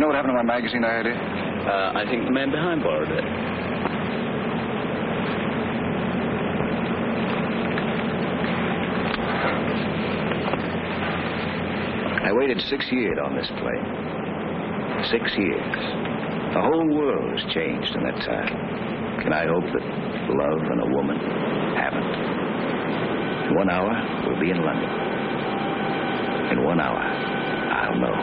know what happened to my magazine I had here? I think the man behind borrowed it. I waited 6 years on this play. 6 years. The whole world has changed in that time. Can I hope that love and a woman haven't? In 1 hour, we'll be in London. In 1 hour, I'll know.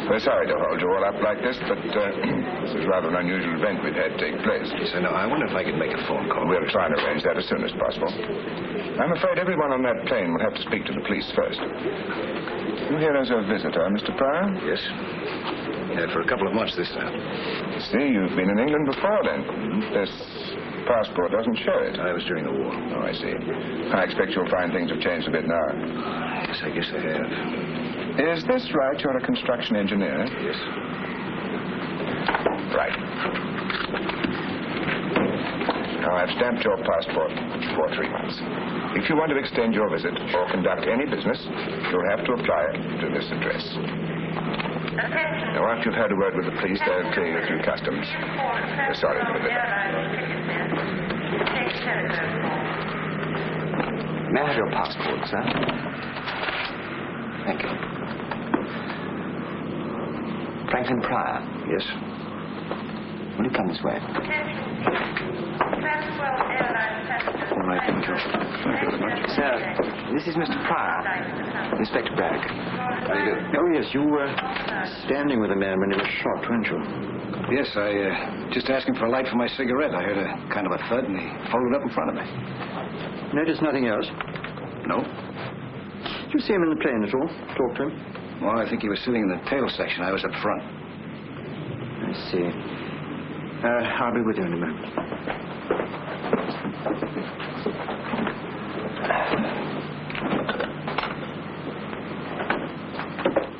We're sorry to hold you all up like this, but this is rather an unusual event we've had take place. Yes, I know. I wonder if I could make a phone call. We'll try and arrange that as soon as possible. I'm afraid everyone on that plane will have to speak to the police first. You here as a visitor, Mr. Pryor? Yes. Yeah, for a couple of months this time. See, you've been in England before then. This passport doesn't show it. I was during the war. Oh, I see. I expect you'll find things have changed a bit now. Yes, I guess they have. Is this right? You're a construction engineer? Yes. Right. Now, I've stamped your passport for 3 months. If you want to extend your visit or conduct any business, you'll have to apply to this address. Now, after you've had a word with the police, they'll clear you through customs. We're sorry for the delay. May I have your passport, sir? Thank you. Franklin Pryor? Yes. Will you come this way? All right, thank you. Thank you very much. Sir, this is Mr. Pryor, Inspector Bragg. How do you do? Oh, yes, you were standing with a man when he was shot, weren't you? Yes, I just asked him for a light for my cigarette. I heard a kind of a thud, and he folded up in front of me. Notice nothing else? No. Did you see him in the plane at all? Talk to him? Well, I think he was sitting in the tail section. I was up front. I see. I'll be with you in a moment.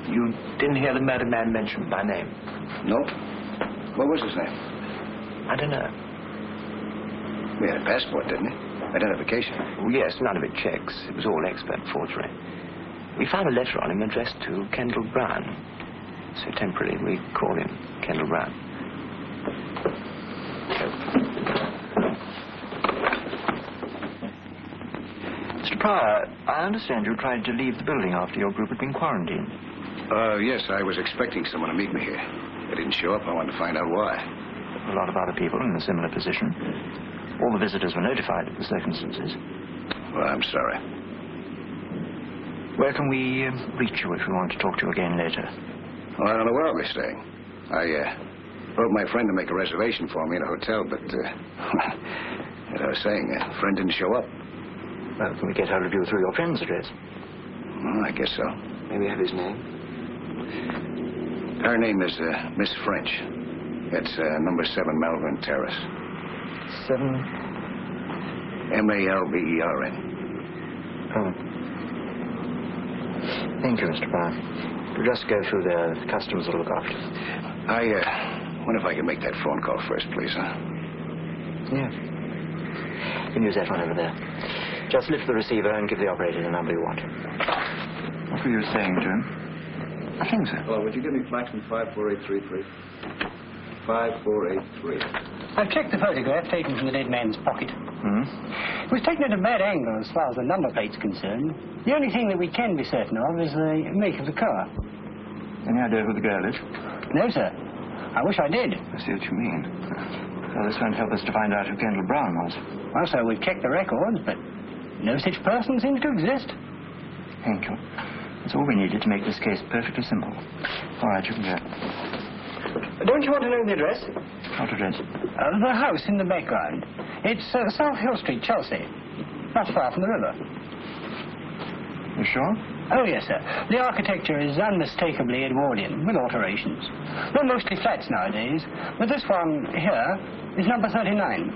You didn't hear the murdered man mentioned by name? No. What was his name? I don't know. We had a passport, didn't he? Identification. Oh, yes, none of it checks. It was all expert forgery. We found a letter on him addressed to Kendall Brown. So temporarily we call him Kendall Brown. Mr. Pryor, I understand you tried to leave the building after your group had been quarantined. Yes, I was expecting someone to meet me here. They didn't show up. I wanted to find out why. A lot of other people in a similar position. All the visitors were notified of the circumstances. Well, I'm sorry. Where can we reach you if we want to talk to you again later? Well, I don't know where I'll be staying. I wrote my friend to make a reservation for me in a hotel, but, as I was saying, a friend didn't show up. Well, can we get hold of you through your friend's address? Well, I guess so. Maybe you have his name? Her name is Miss French. It's number 7 Malvern Terrace. 7? Malvern. Oh. Thank you, Mr. Brown. We'll just go through there. The customs will look after it. I wonder if I can make that phone call first, please, huh? Yeah. You can use that one over there. Just lift the receiver and give the operator the number you want. What were you saying, Jim? Nothing, sir. Hello, would you give me Flaxman 54833? 5483. I've checked the photograph taken from the dead man's pocket. It was taken at a bad angle as far as the number plate's concerned. The only thing that we can be certain of is the make of the car. Any idea who the girl is? No, sir. I wish I did. I see what you mean. Well, this won't help us to find out who Kendall Brown was. Well, sir, we've checked the records, but no such person seems to exist. Thank you. That's all we needed to make this case perfectly simple. All right, you can go. Don't you want to know the address? What address? The house in the background. It's South Hill Street, Chelsea. Not far from the river. You sure? Oh, yes, sir. The architecture is unmistakably Edwardian, with alterations. They're mostly flats nowadays, but this one here is number 39.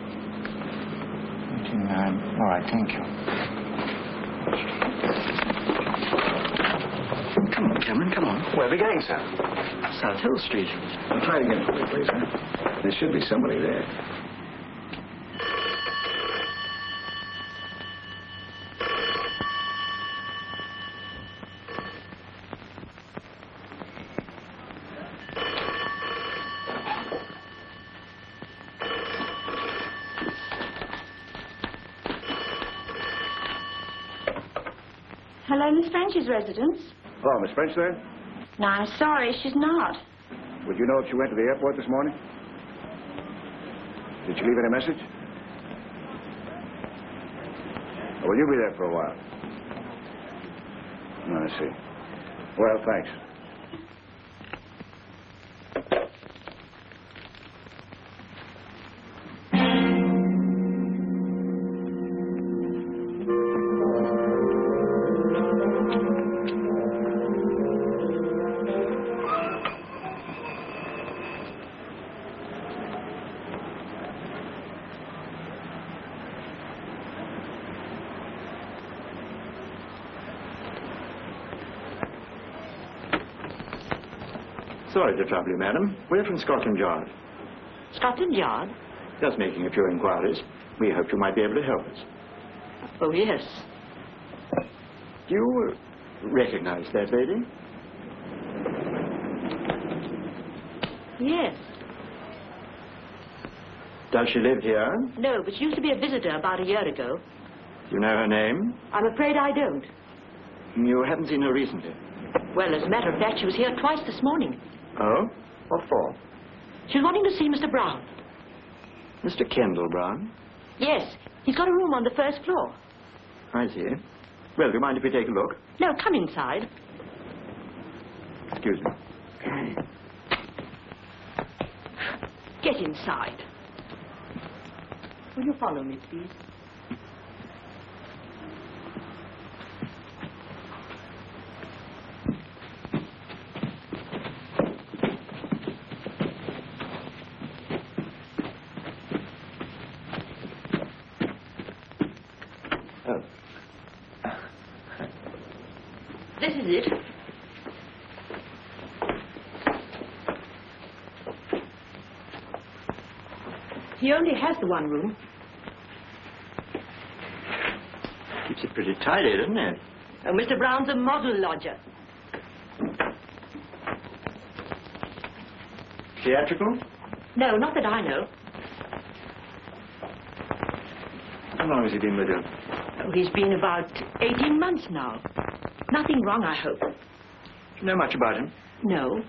39. All right, thank you. Come on, Cameron, come on. Where are we going, sir? South Hill Street. Try it again for me, please, huh? There should be somebody there. Hello, Miss French's residence. Hello, Miss French there? No, I'm sorry, she's not. Would you know if she went to the airport this morning? Did she leave any message? Or will you be there for a while? Oh, I see. Well, thanks. Sorry to trouble you, madam. We're from Scotland Yard. Scotland Yard? Just making a few inquiries. We hoped you might be able to help us. Oh, yes. Do you recognize that lady? Yes. Does she live here? No, but she used to be a visitor about a year ago. Do you know her name? I'm afraid I don't. You haven't seen her recently. Well, as a matter of fact, she was here twice this morning. Oh? What for? She was wanting to see Mr. Brown. Mr. Kendall Brown? Yes, he's got a room on the first floor. I see. Well, do you mind if we take a look? No, come inside. Excuse me. Get inside. Will you follow me, please? This is it. He only has the one room. Keeps it pretty tidy, doesn't it? Oh, Mr. Brown's a model lodger. Theatrical? No, not that I know. How long has he been with you? Oh, he's been about 18 months now. Nothing wrong, I hope. Do you know much about him? No.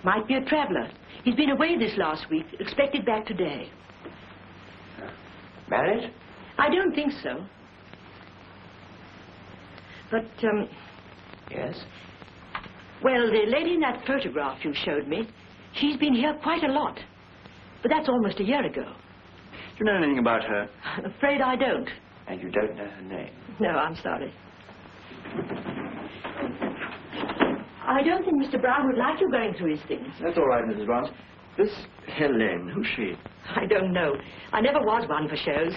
Might be a traveler. He's been away this last week, expected back today. Married? I don't think so. But, Yes. well, the lady in that photograph you showed me, she's been here quite a lot. But that's almost a year ago. Do you know anything about her? I'm afraid I don't. And you don't know her name? No, I'm sorry. I don't think Mr. Brown would like you going through his things. That's all right, Mrs. Barnes. This Helene, who's she? I don't know. I never was one for shows.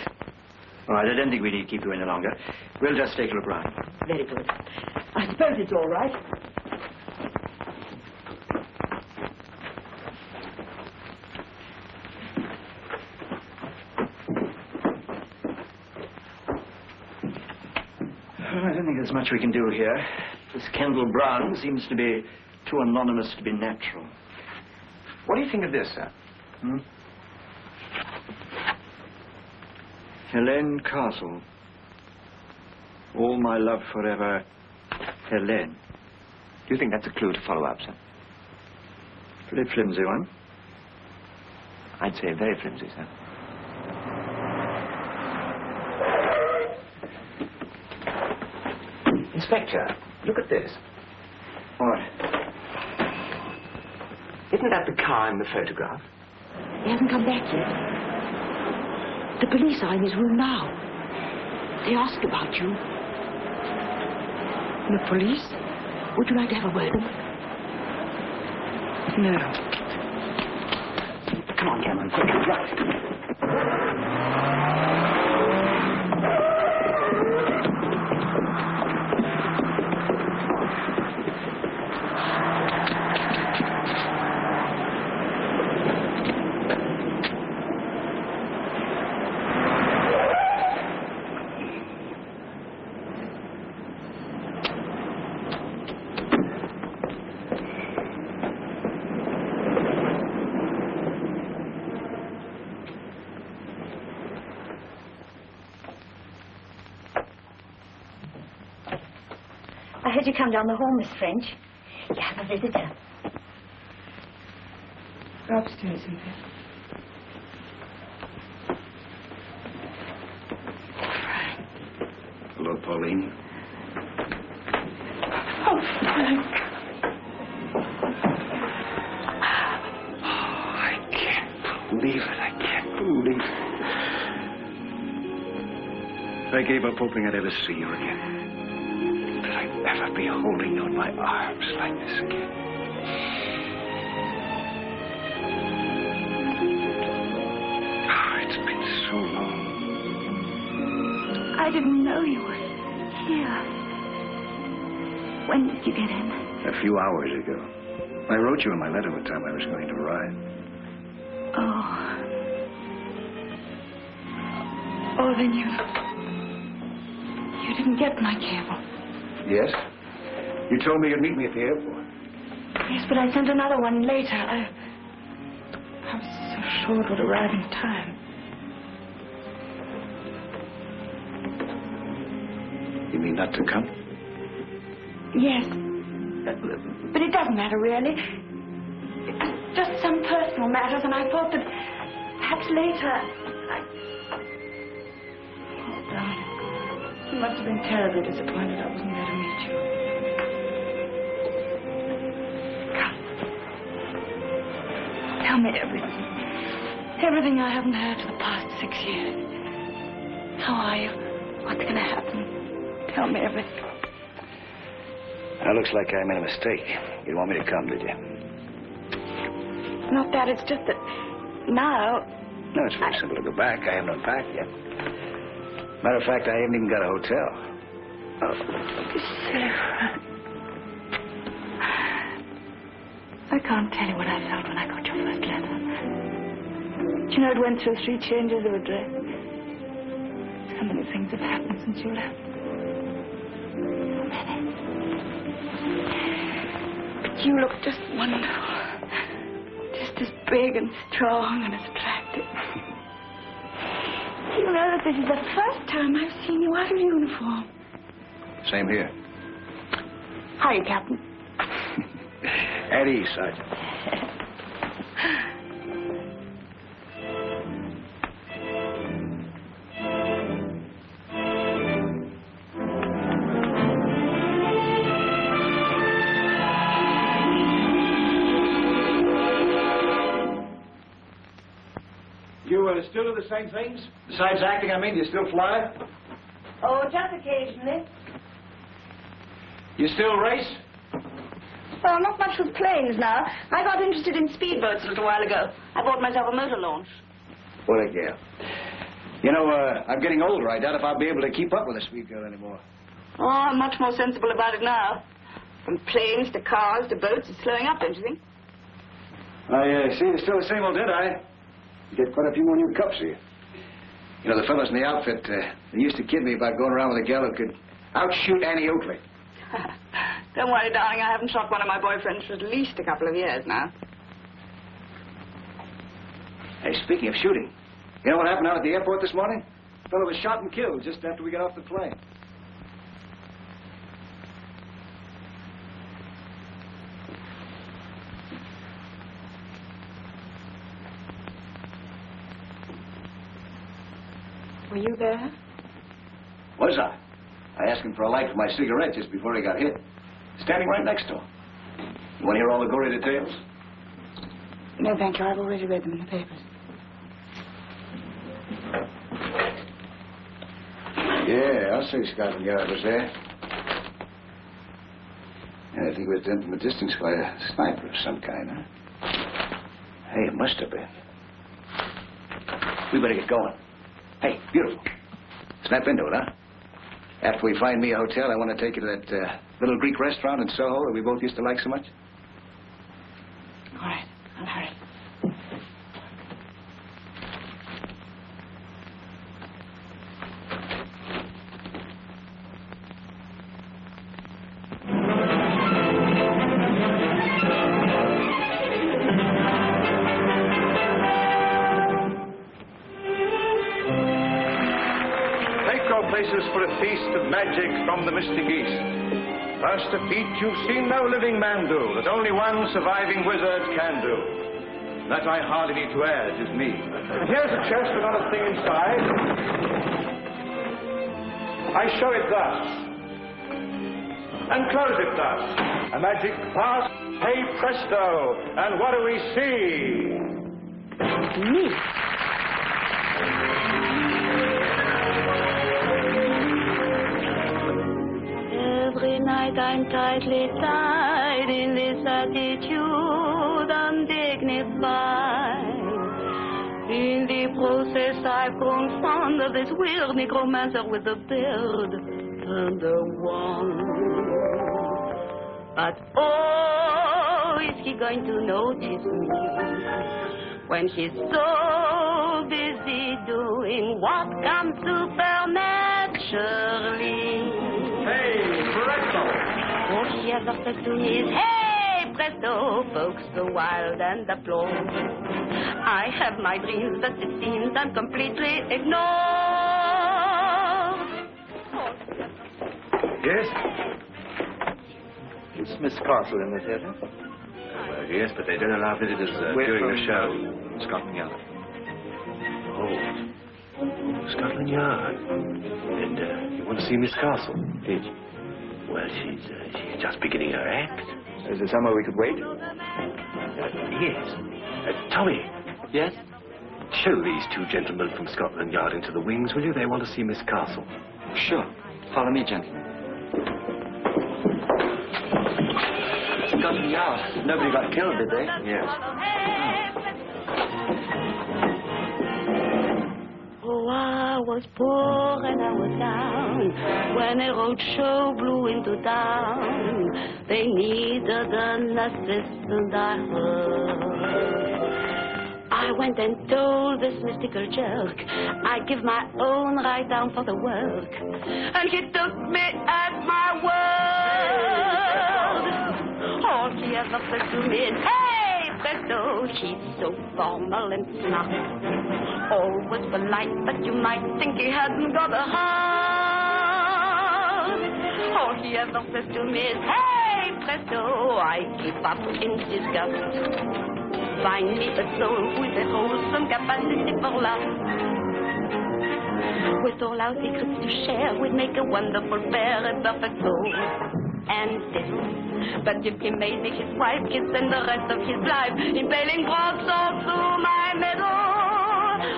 All right, I don't think we need to keep you any longer. We'll just take a look round. Very good. I suppose it's all right. I don't think there's much we can do here. This Kendall Brown seems to be too anonymous to be natural. What do you think of this, sir? Helene Castle. All my love forever, Helene. Do you think that's a clue to follow up, sir? Pretty flimsy one. I'd say very flimsy, sir. Inspector, look at this. What? Isn't that the car in the photograph? He hasn't come back yet. The police are in his room now. They ask about you. The police? Would you like to have a word with them? No. Come on, Cameron. Right. I heard you come down the hall, Miss French. You have a visitor. Go upstairs, Cynthia. Hello, Pauline. Oh, Frank. I can't believe it. I can't believe it. I gave up hoping I'd ever see you again. That I'd ever be holding you in my arms like this again. Oh, it's been so long. I didn't know you were here. When did you get in? A few hours ago. I wrote you in my letter what time I was going to arrive. Oh, then you didn't get my cable. Yes? You told me you'd meet me at the airport. Yes, but I sent another one later. I was so sure it would arrive in time. You mean not to come? Yes. But it doesn't matter, really. It's just some personal matters, and I thought that perhaps later Oh, darling. You must have been terribly disappointed I wasn't there to meet you. Come. Tell me everything. Everything I haven't heard for the past 6 years. How are you? What's going to happen? Tell me everything. Now, looks like I made a mistake. You didn't want me to come, did you? Not that, it's just that now... No, it's very simple to go back. I haven't unpacked yet. Matter of fact, I haven't even got a hotel. Oh, you silly Frank. I can't tell you what I felt when I got your first letter. You know, it went through 3 changes of address. So many things have happened since you left. So many. But you look just wonderful. Just as big and strong and as attractive. You know that this is the first time I've seen you out of uniform. Same here. Hiya, Captain. At ease, Sergeant. You still do the same things? Besides acting, I mean, do you still fly? Oh, just occasionally. You still race? Well, not much with planes now. I got interested in speedboats a little while ago. I bought myself a motor launch. What a gal. You know, I'm getting older. I doubt if I'll be able to keep up with a sweet girl anymore. Oh, I'm much more sensible about it now. From planes to cars to boats, it's slowing up, don't you think? I see you're still the same old Deadeye. You get quite a few more new cups here. You know, the fellows in the outfit, they used to kid me about going around with a gal who could outshoot Annie Oakley. Don't worry, darling. I haven't shot one of my boyfriends for at least a couple of years now. Hey, speaking of shooting, you know what happened out at the airport this morning? A fellow was shot and killed just after we got off the plane. Were you there? Was I? I asked him for a light for my cigarette just before he got hit. Standing right next to him. You want to hear all the gory details? No, thank you. I've already read them in the papers. Yeah, I'll say Scotland Yard was there. And I think it was done from a distance by a sniper of some kind, huh? Hey, it must have been. We better get going. Hey, beautiful. Snap into it, huh? After we find me a hotel, I want to take you to that little Greek restaurant in Soho that we both used to like so much. All right. I'll hurry. For a feast of magic from the mystic East. First a feat you've seen no living man do, that only one surviving wizard can do. That I hardly need to add is me. And here's a chest with not a thing inside. I show it thus, and close it thus. A magic pass, hey presto, and what do we see? Me. Every night I'm tightly tied in this attitude, undignified. In the process I've grown fond of this weird necromancer with the beard and the wand. But oh, is he going to notice me when she's so busy doing what comes supernaturally? Hey, presto! All she ever says to me is, hey, presto, folks go wild and applaud. I have my dreams, but it seems I'm completely ignored. Yes? Is Miss Castle in the theatre? Well, yes, but they don't allow visitors during the show. Scotland Yard. Oh, Scotland Yard. And you want to see Miss Castle? Did you? Well, she's just beginning her act. Is there somewhere we could wait? Yes. Tommy. Yes? Show these two gentlemen from Scotland Yard into the wings, will you? They want to see Miss Castle. Sure. Follow me, gentlemen. Scotland Yard. Nobody got killed, did they? Yes. Oh, I was poor and I was down when a road show blew into town. They needed an assistant, I heard. I went and told this mystical jerk I'd give my own right down for the work. And he took me at my word. All she ever said to me is, hey, presto, she's so formal and smart. Always polite, but you might think he hadn't got a heart. All he ever says to me is, hey, presto, I keep up in disgust. Find me a soul with a wholesome capacity for love. With all our secrets to share, we'd make a wonderful pair, a perfect soul. And this, but if he made me his wife, he'd spend the rest of his life impaling broadswords through my middle.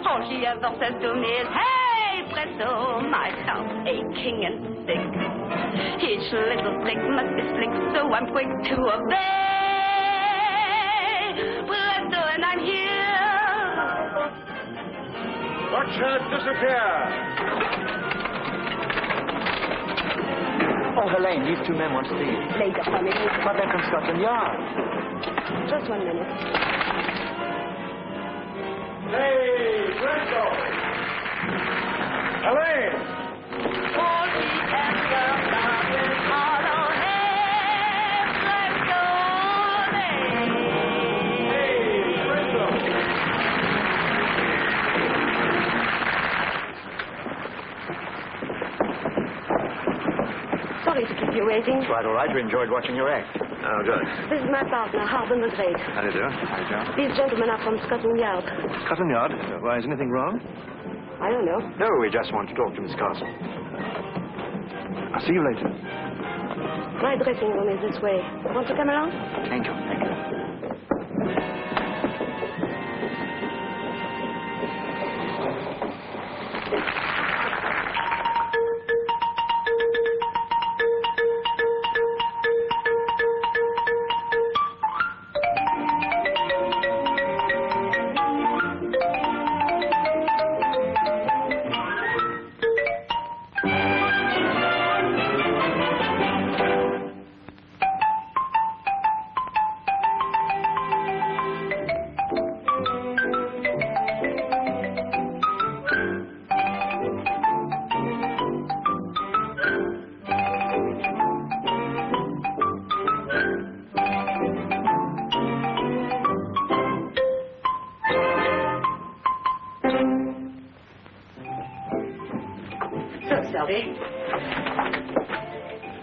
All she ever says to me is, hey, presto, my health aching and sick. Each little flick must be slick, so I'm quick to obey. Presto, and I'm here. Watch her disappear. Oh, Helene, these two men want to see you. Later, honey. But they're from Scotland Yard. Just 1 minute. Hey, Presto! Helene! For the answer, love is hollow. Hey, presto, Hey, Presto! Sorry to keep you waiting. Quite all right. We enjoyed watching your act. Oh, good. This is my partner, Harbin the Great. How do you do? Hi, Joe. These gentlemen are from Scotland Yard. Scotland Yard? Why, is anything wrong? I don't know. No, we just want to talk to Miss Castle. I'll see you later. My dressing room is this way. Want to come along? Thank you. Thank you.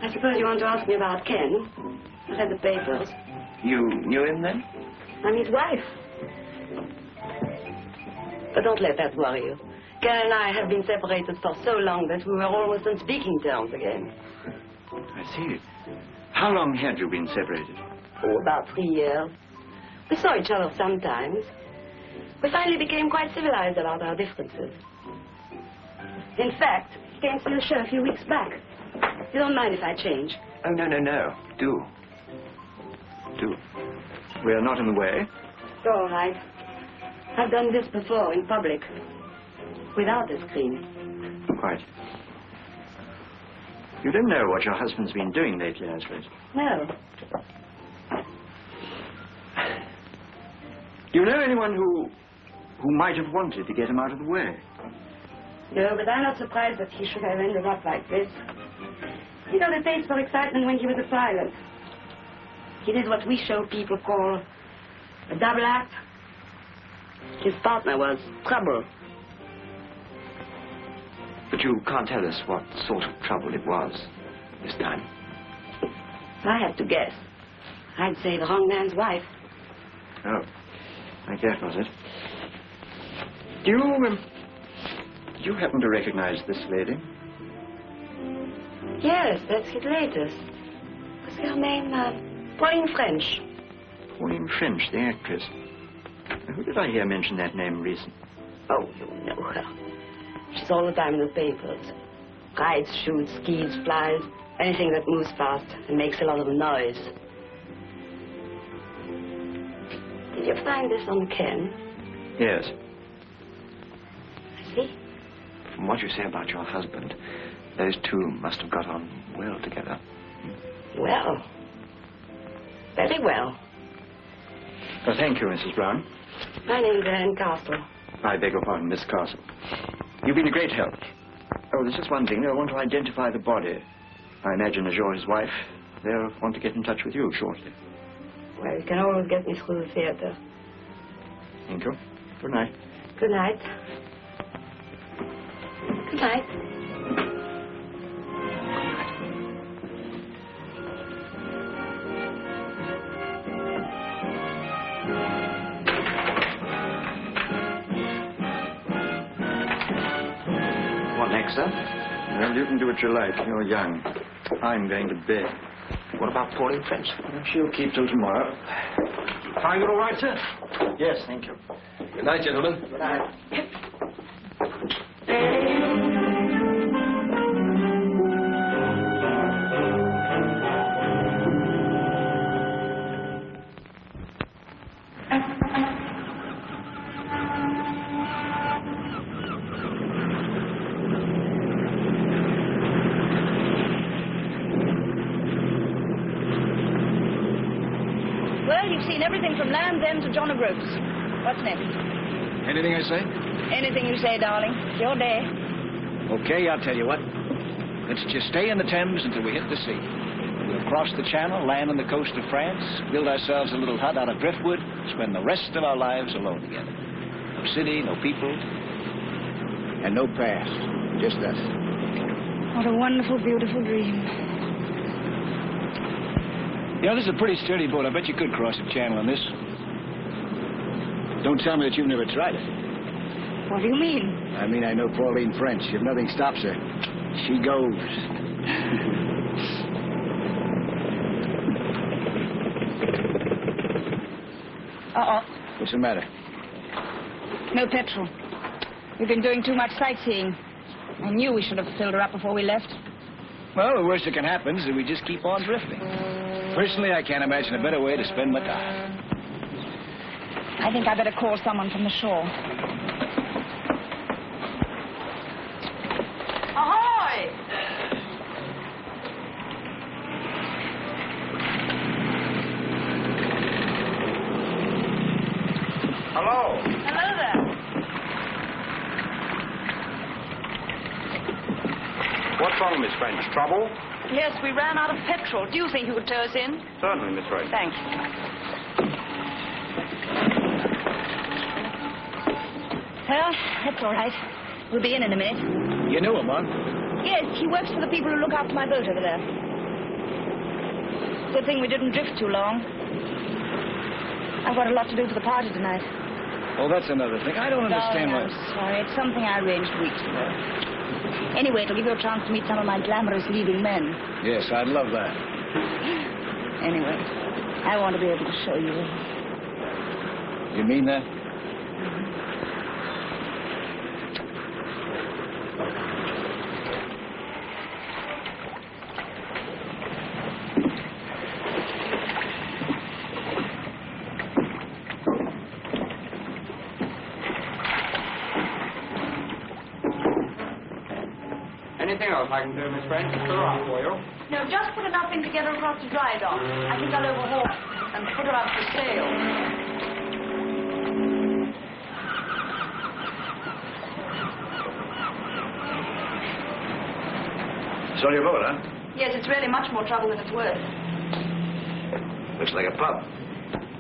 I suppose you want to ask me about Ken. I read the papers. You knew him then? I'm his wife. But don't let that worry you. Ken and I have been separated for so long that we were almost on speaking terms again. I see. How long had you been separated? Oh, about 3 years. We saw each other sometimes. We finally became quite civilized about our differences. In fact, he came to the show a few weeks back. You don't mind if I change? Oh, no. Do. We are not in the way. All right. I've done this before in public. Without a screen. Quite. You don't know what your husband's been doing lately, I suppose. No. Do you know anyone who might have wanted to get him out of the way? No, but I'm not surprised that he should have ended up like this. You know, the taste for excitement when he was a pilot. He did what we show people call a double act. His partner was trouble. But you can't tell us what sort of trouble it was this time. If I had to guess, I'd say the wrong man's wife. Oh, like that was it. Do you happen to recognize this lady? Yes, that's his latest. What's her name? Pauline French. Pauline French, the actress. Who did I hear mention that name recently? Oh, you know her. She's all the time in the papers. Rides, shoots, skis, flies, anything that moves fast and makes a lot of noise. Did you find this on Ken? Yes. I see. From what you say about your husband, those two must have got on well together. Well. Very well. Well, thank you, Mrs. Brown. My name's Anne Castle. I beg your pardon, Miss Castle. You've been a great help. Oh, there's just one thing. I want to identify the body. I imagine as you're his wife, they'll want to get in touch with you shortly. Well, you can always get me through the theater. Thank you. Good night. Good night. Good night. What next, sir? Well, you can do what you like. You're young. I'm going to bed. What about Pauline French? Well, she'll keep till tomorrow. Find it all right, sir? Yes, thank you. Good night, gentlemen. Good night. on from Land's End to John O'Groats. What's next? Anything I say? Anything you say, darling. It's your day. Okay, I'll tell you what. Let's just stay in the Thames until we hit the sea. We'll cross the Channel, land on the coast of France, build ourselves a little hut out of driftwood, spend the rest of our lives alone together. No city, no people, and no past. Just us. What a wonderful, beautiful dream. You know, this is a pretty sturdy boat. I bet you could cross the Channel on this. Don't tell me that you've never tried it. What do you mean? I mean, I know Pauline French. If nothing stops her, she goes. Uh-oh. What's the matter? No petrol. We've been doing too much sightseeing. I knew we should have filled her up before we left. Well, the worst that can happen is that we just keep on drifting. Personally, I can't imagine a better way to spend my time. I think I better call someone from the shore. Ahoy! Hello. Hello there. What's wrong, Miss French? Trouble? Yes, we ran out of petrol. Do you think you could tow us in? Certainly, Miss French. Thanks. Well, that's all right. We'll be in a minute. You knew him, huh? Yes, he works for the people who look after my boat over there. Good thing we didn't drift too long. I've got a lot to do for the party tonight. Oh, that's another thing. I don't understand Darling, I'm sorry. It's something I arranged weeks ago. Anyway, it'll give you a chance to meet some of my glamorous leading men. Yes, I'd love that. Anyway, I want to be able to show you. You mean that? Anything else I can do, Miss French? Fill her up for you. No, just put enough in to get her across the dry dock. I think I'll overhaul and put her up for sale. So your boat, huh? Yes, it's really much more trouble than it's worth. Looks like a pub.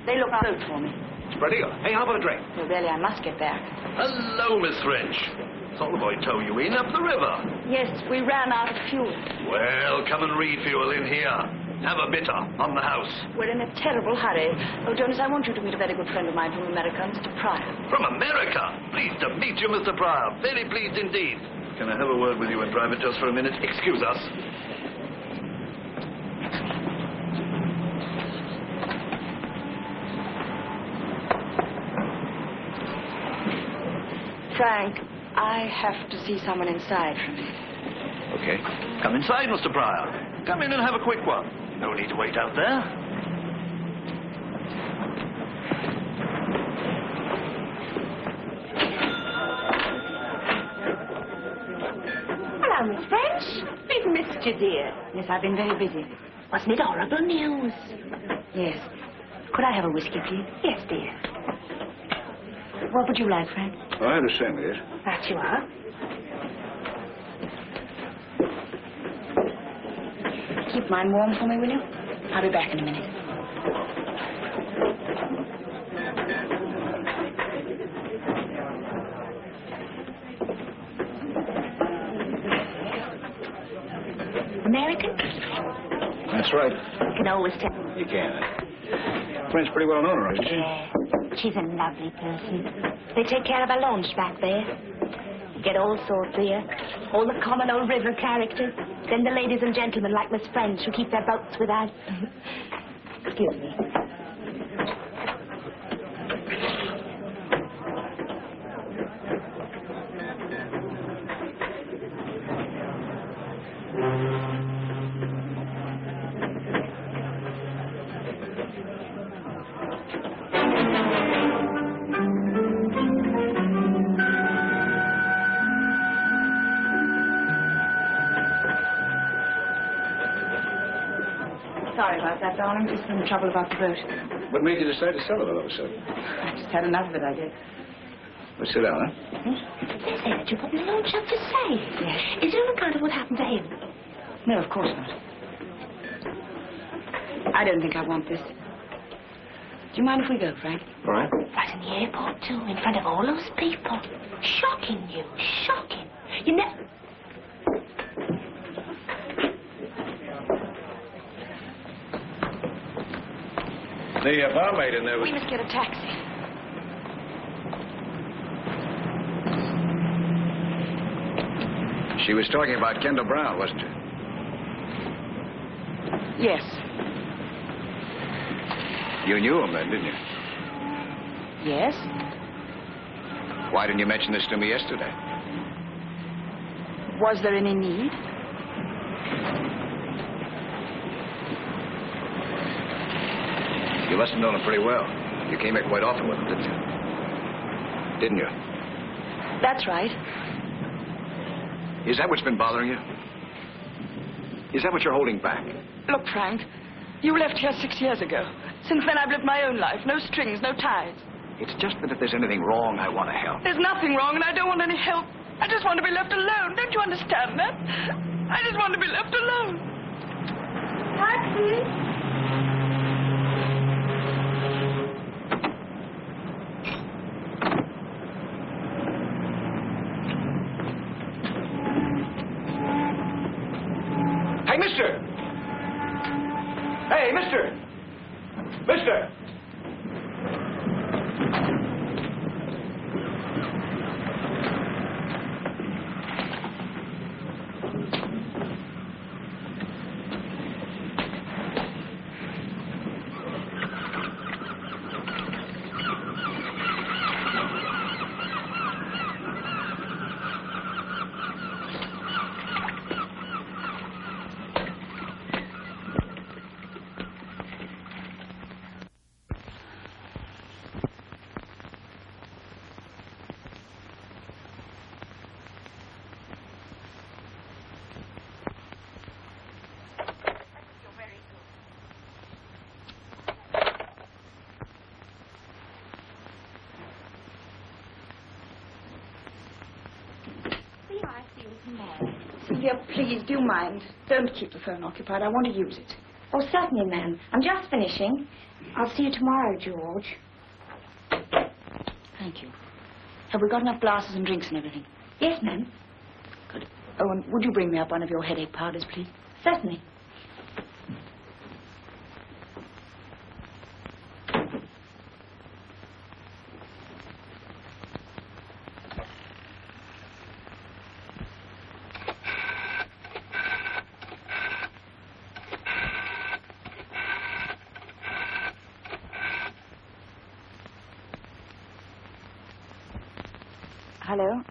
They look out for me. It's pretty good. Hey, how about a drink? Well, really, I must get back. Hello, Miss French. Saw the boy tow you in up the river. Yes, we ran out of fuel. Well, come and refuel in here. Have a bitter on the house. We're in a terrible hurry. Oh, Jonas, I want you to meet a very good friend of mine from America, Mr. Pryor. From America? Pleased to meet you, Mr. Pryor. Very pleased indeed. Can I have a word with you in private just for a minute? Excuse us. Frank, I have to see someone inside from you. Okay. Come inside, Mr. Pryor. Come in and have a quick one. No need to wait out there. Hello, Miss French. We've missed you, dear. Yes, I've been very busy. Wasn't it horrible news? Yes. Could I have a whiskey, please? Yes, dear. What would you like, Frank? Oh, I understand, yes. That you are. Keep mine warm for me, will you? I'll be back in a minute. American? That's right. You can always tell. You can. Friend's pretty well known, right? Yeah. She's a lovely person. They take care of our launch back there. You get all sorts here. All the common old river characters. Then the ladies and gentlemen like Miss French who keep their boats with us. Excuse me. Sorry about that, darling. Just been trouble about the boat. What made you decide to sell it all of a sudden? I just had enough of it, I guess. Well, sit down, huh? They say that you put the launch up for sale. Yes. Is there an account of what happened to him? No, of course not. I don't think I want this. Do you mind if we go, Frank? All right. Right in the airport, too, in front of all those people. Shocking, you. Shocking. You never... The barmaid in there was... We must get a taxi. She was talking about Kendall Brown, wasn't she? Yes. You knew him then, didn't you? Yes? Why didn't you mention this to me yesterday? Was there any need? You must have known him pretty well. You came here quite often with him, didn't you? Didn't you? That's right. Is that what's been bothering you? Is that what you're holding back? Look, Frank, you left here 6 years ago. Since then, I've lived my own life. No strings, no ties. It's just that if there's anything wrong, I want to help. There's nothing wrong, and I don't want any help. I just want to be left alone. Don't you understand that? I just want to be left alone. Taxi! Hey, mister! Hey, mister! Mister! Sylvia, please, do mind. Don't keep the phone occupied. I want to use it. Oh, certainly, ma'am. I'm just finishing. I'll see you tomorrow, George. Thank you. Have we got enough glasses and drinks and everything? Yes, ma'am. Good. Oh, and would you bring me up one of your headache powders, please? Certainly. Hello?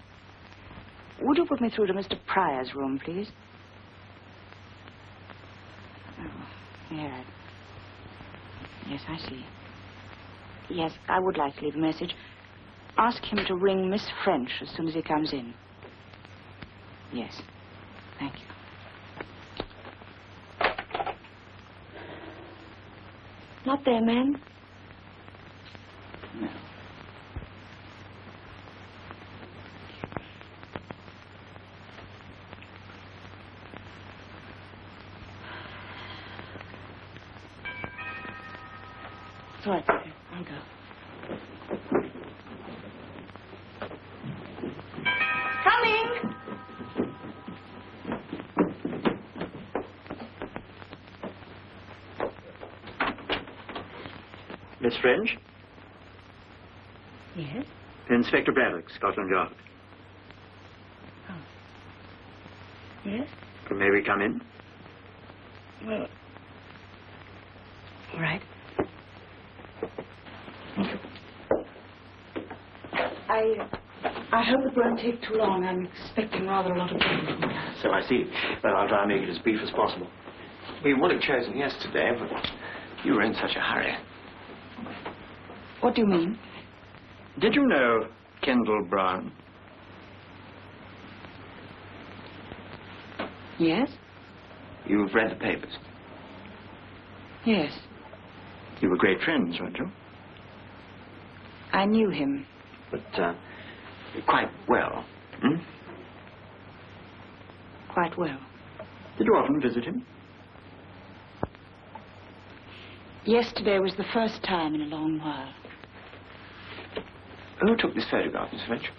Would you put me through to Mr. Pryor's room, please? Oh, yeah. Yes, I see. Yes, I would like to leave a message. Ask him to ring Miss French as soon as he comes in. Yes. Thank you. Not there, ma'am. No. It's all right, I'll go. Coming! Miss French? Yes? Inspector Braddock, Scotland Yard. Oh. Yes? May we come in? Well, all right. I hope it won't take too long. I'm expecting rather a lot of people. So I see. Well, I'll try and make it as brief as possible. We would have chosen yesterday, but you were in such a hurry. What do you mean? Did you know Kendall Brown? Yes? You've read the papers. Yes. You were great friends, weren't you? I knew him. But, quite well, hmm? Quite well. Did you often visit him? Yesterday was the first time in a long while. Who took this photograph, Miss French?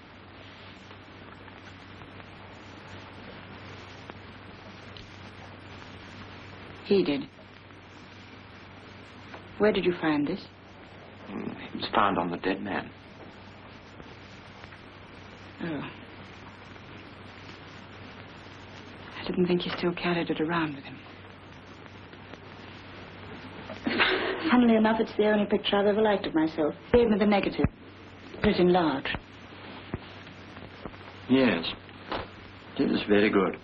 He did. Where did you find this? It was found on the dead man. Oh. I didn't think he still carried it around with him. Funnily enough, it's the only picture I've ever liked of myself. Gave me the negative. Put it in large. Yes. It is very good.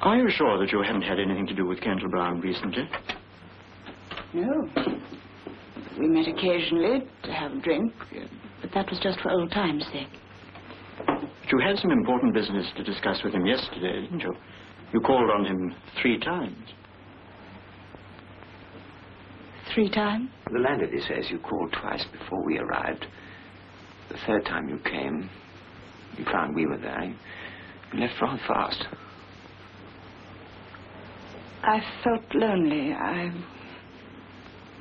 Are you sure that you haven't had anything to do with Kendall Brown recently? No. We met occasionally to have a drink, but that was just for old times' sake. But you had some important business to discuss with him yesterday, didn't you? You called on him 3 times. 3 times? The landlady says you called twice before we arrived. The 3rd time you came, you found we were there. You left rather fast. I felt lonely. I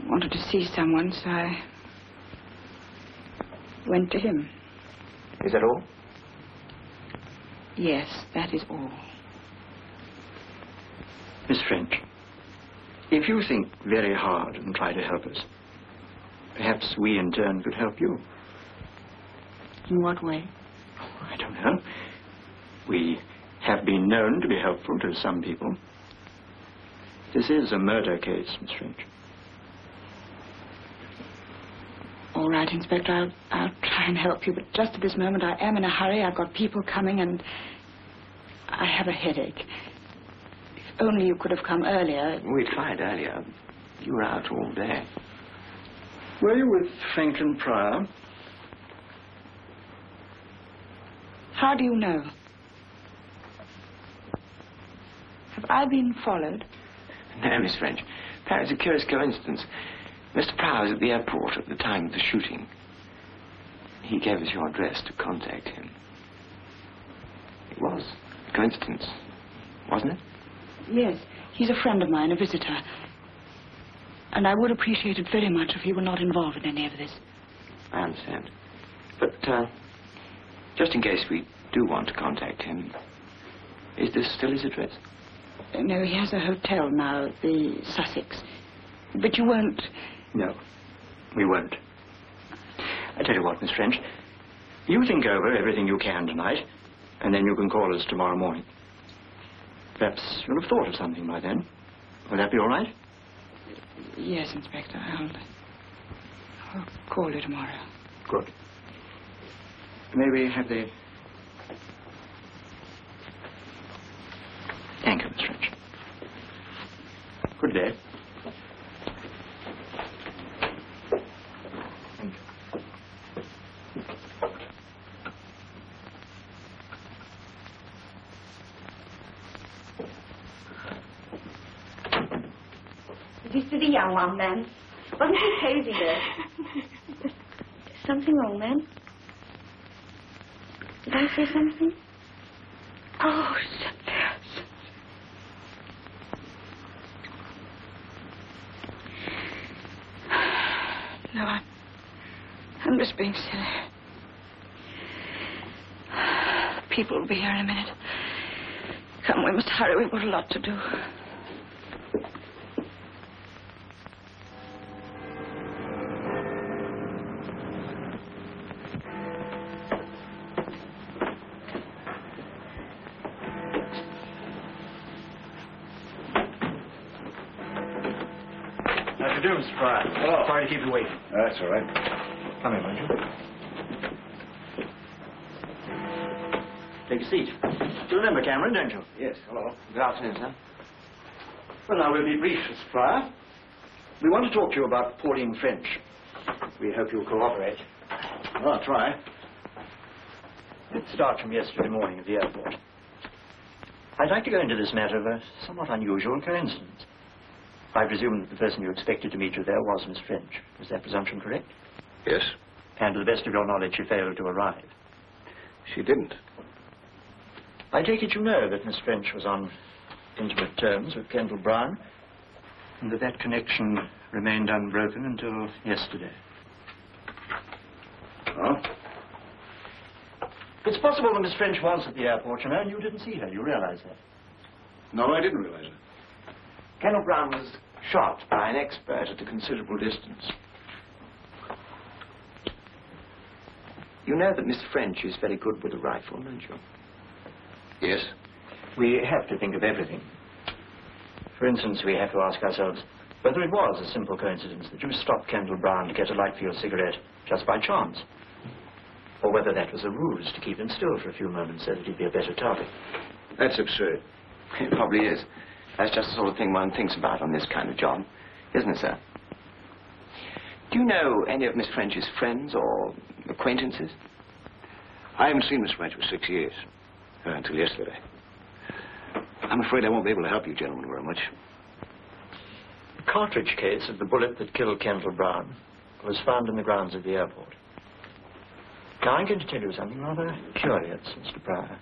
wanted to see someone, so I went to him. Is that all? Yes, that is all. Miss French, if you think very hard and try to help us, perhaps we in turn could help you. In what way? Oh, I don't know. We have been known to be helpful to some people. This is a murder case, Miss French. All right, Inspector, I'll try and help you, but just at this moment I am in a hurry. I've got people coming and I have a headache. If only you could have come earlier. We tried earlier. You were out all day. Were you with Franklin Pryor? How do you know? Have I been followed? No, Miss French. Perhaps a curious coincidence. Mr. Pryor was at the airport at the time of the shooting. He gave us your address to contact him. It was a coincidence, wasn't it? Yes. He's a friend of mine, a visitor. And I would appreciate it very much if he were not involved in any of this. I understand. But, just in case we do want to contact him, is this still his address? No, he has a hotel now, the Sussex. But you won't... No, we won't. I tell you what, Miss French, you think over everything you can tonight, and then you can call us tomorrow morning. Perhaps you'll have thought of something by then. Will that be all right? Yes, Inspector. I'll call you tomorrow. Good. May we have the... Thank you, Miss French. Good day. Did you see the young one, then? Wasn't he crazy there? Something wrong, then? Did I say something? Oh, something else. No, I'm just being silly. People will be here in a minute. Come, we must hurry. We've got a lot to do. How you doing, Mr. Pryor? Oh. Sorry to keep you waiting. That's all right. Come in, won't you? Take a seat. You remember Cameron, don't you? Yes, hello. Good afternoon, sir. Well, now we'll be brief, Mr. Pryor. We want to talk to you about Pauline French. We hope you'll cooperate. Well, I'll try. Let's start from yesterday morning at the airport. I'd like to go into this matter of a somewhat unusual coincidence. I presume that the person you expected to meet you there was Miss French. Was that presumption correct? Yes. And to the best of your knowledge, she failed to arrive. She didn't. I take it you know that Miss French was on intimate terms with Kendall Brown, and that connection remained unbroken until yesterday. Oh? It's possible that Miss French was at the airport, you know, and you didn't see her. You realize that? No, I didn't realize it. Kendall Brown was shot by an expert at a considerable distance. You know that Miss French is very good with a rifle, don't you? Yes. We have to think of everything. For instance, we have to ask ourselves whether it was a simple coincidence that you stopped Kendall Brown to get a light-field cigarette just by chance, or whether that was a ruse to keep him still for a few moments so that he'd be a better target. That's absurd. It probably is. That's just the sort of thing one thinks about on this kind of job, isn't it, sir? Do you know any of Miss French's friends or acquaintances? I haven't seen Miss French for 6 years. Until yesterday. I'm afraid I won't be able to help you gentlemen very much. The cartridge case of the bullet that killed Kendall Brown was found in the grounds of the airport. Now, I'm going to tell you something rather curious, Mr. Pryor.